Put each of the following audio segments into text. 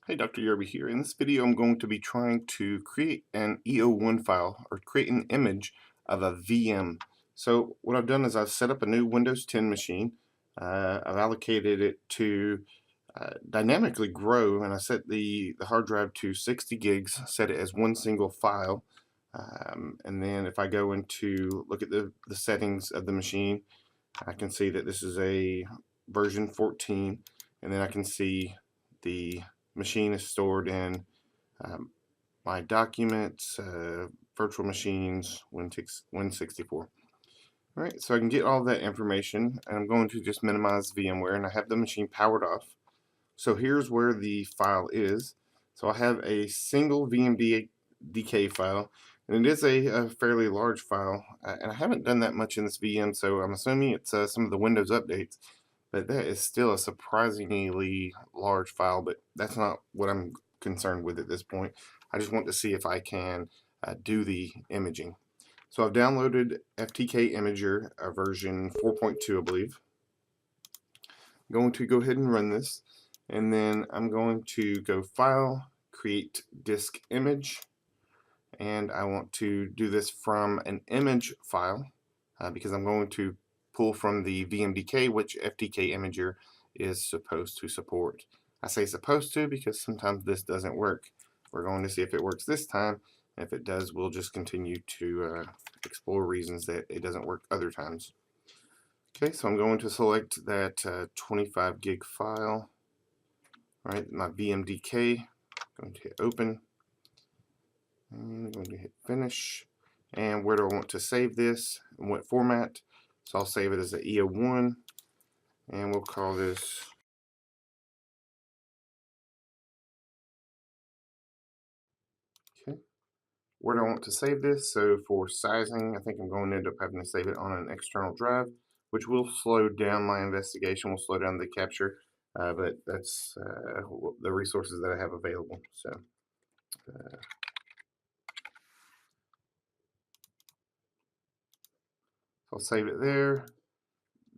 Hey, Dr. Yerby here. In this video, I'm going to be trying to create an E01 file or create an image of a VM. So what I've done is I've set up a new Windows 10 machine. I've allocated it to dynamically grow, and I set the hard drive to 60 gigs, set it as one single file. And then if I go into look at the settings of the machine, I can see that this is a version 14, and then I can see the machine is stored in my documents, virtual machines, Win64. Alright, so I can get all that information, and I'm going to just minimize VMware, and I have the machine powered off. So here's where the file is. So I have a single VMDK file, and it is a fairly large file, and I haven't done that much in this VM, so I'm assuming it's some of the Windows updates, but that is still a surprisingly large file, but that's not what I'm concerned with at this point. I just want to see if I can do the imaging. So I've downloaded FTK Imager version 4.2, I believe. I'm going to go ahead and run this, and then I'm going to go File, Create Disk Image, and I want to do this from an image file because I'm going to pull from the VMDK, which FTK Imager is supposed to support. I say supposed to because sometimes this doesn't work. We're going to see if it works this time. If it does, we'll just continue to explore reasons that it doesn't work other times. Okay, so I'm going to select that 25 gig file, right, my VMDK. I'm going to hit open, and I'm going to hit finish. And where do I want to save this, and what format? So I'll save it as an E01, and we'll call this okay. Where do I want to save this? So for sizing, I think I'm going to end up having to save it on an external drive, which will slow down my investigation, will slow down the capture, but that's the resources that I have available. So I'll save it there.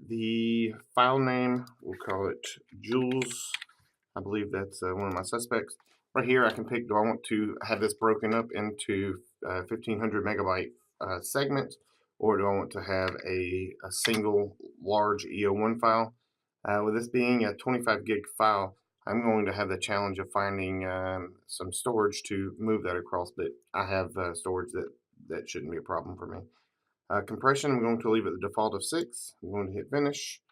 The file name, we'll call it Jules. I believe that's one of my suspects. Right here I can pick, do I want to have this broken up into 1500 megabyte segments, or do I want to have a single large E01 file? With this being a 25 gig file, I'm going to have the challenge of finding some storage to move that across, but I have storage that shouldn't be a problem for me. Compression, I'm going to leave it the default of 6. I'm going to hit finish.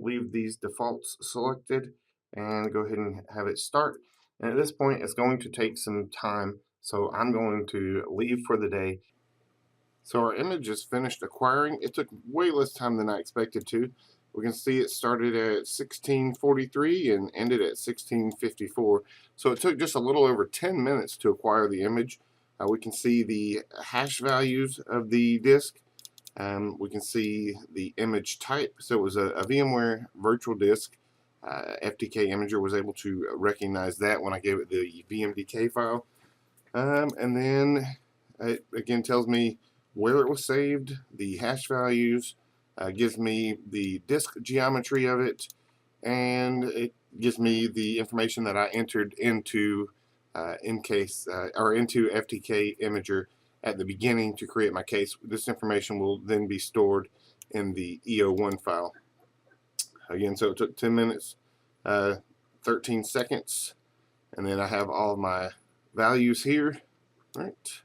Leave these defaults selected and go ahead and have it start. And at this point, it's going to take some time, so I'm going to leave for the day. So our image is finished acquiring. It took way less time than I expected to. We can see it started at 1643 and ended at 1654. So it took just a little over 10 minutes to acquire the image. We can see the hash values of the disk. We can see the image type. So it was a VMware virtual disk. FTK Imager was able to recognize that when I gave it the VMDK file. And then it again tells me where it was saved, the hash values, gives me the disk geometry of it, and it gives me the information that I entered into into FTK Imager at the beginning to create my case. This information will then be stored in the E01 file. Again, so it took 10 minutes, 13 seconds, and then I have all of my values here. Right,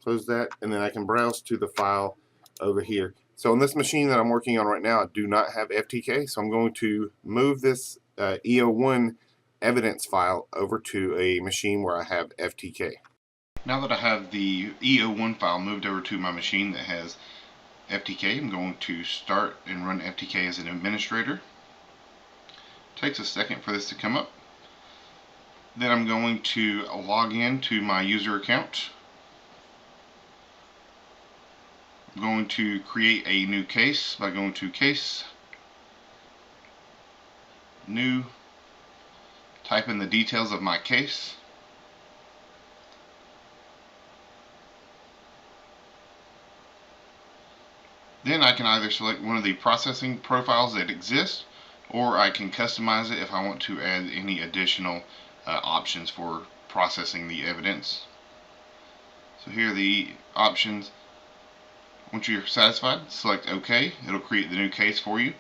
close that, and then I can browse to the file over here. So on this machine that I'm working on right now, I do not have FTK, so I'm going to move this E01 evidence file over to a machine where I have FTK. Now that I have the E01 file moved over to my machine that has FTK, I'm going to start and run FTK as an administrator. It takes a second for this to come up. Then I'm going to log in to my user account. I'm going to create a new case by going to Case, New, type in the details of my case. Then I can either select one of the processing profiles that exist, or I can customize it if I want to add any additional options for processing the evidence. So here are the options. Once you're satisfied, select OK. It'll create the new case for you.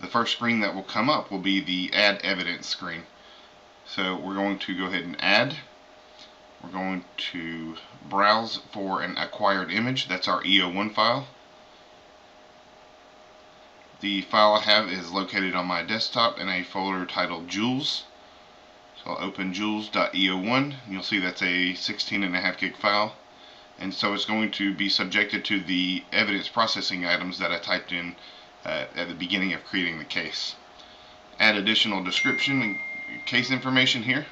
The first screen that will come up will be the Add Evidence screen. So we're going to go ahead and add. We're going to browse for an acquired image. That's our E01 file. The file I have is located on my desktop in a folder titled Joules. So I'll open joules.e01. You'll see that's a 16.5 gig file. And so it's going to be subjected to the evidence processing items that I typed in at the beginning of creating the case. Add additional description and case information here.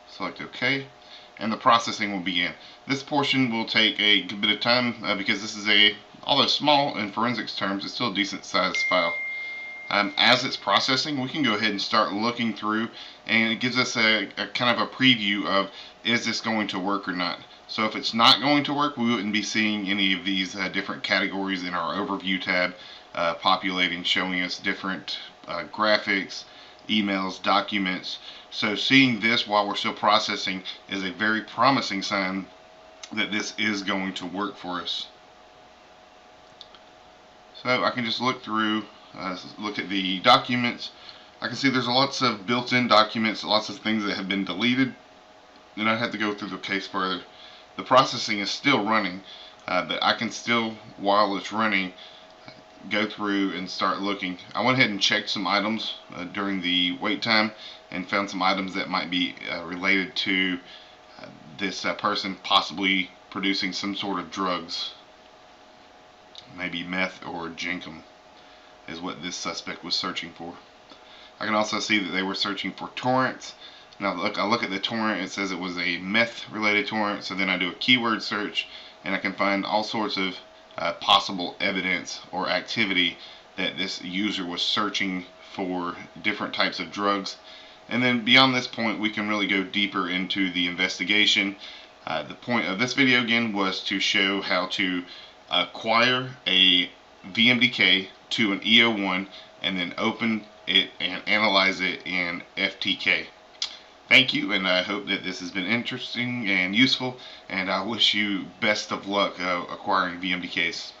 Select OK, and the processing will begin. This portion will take a good bit of time because this is although small in forensics terms, it's still a decent sized file. As it's processing, we can go ahead and start looking through, and it gives us a kind of a preview of, is this going to work or not. So if it's not going to work, we wouldn't be seeing any of these different categories in our overview tab populating, showing us different graphics, emails, documents. So seeing this while we're still processing is a very promising sign that this is going to work for us. So I can just look through, look at the documents. I can see there's lots of built-in documents, lots of things that have been deleted, and I have to go through the case further. The processing is still running, but I can still, while it's running, go through and start looking. I went ahead and checked some items during the wait time and found some items that might be related to this person possibly producing some sort of drugs. Maybe meth or jenkem is what this suspect was searching for. I can also see that they were searching for torrents. Now I look at the torrent, it says it was a meth related torrent, so then I do a keyword search and I can find all sorts of possible evidence or activity that this user was searching for different types of drugs. And then beyond this point, we can really go deeper into the investigation. The point of this video again was to show how to acquire a VMDK to an E01 and then open it and analyze it in FTK. Thank you, and I hope that this has been interesting and useful, and I wish you best of luck acquiring VMDKs.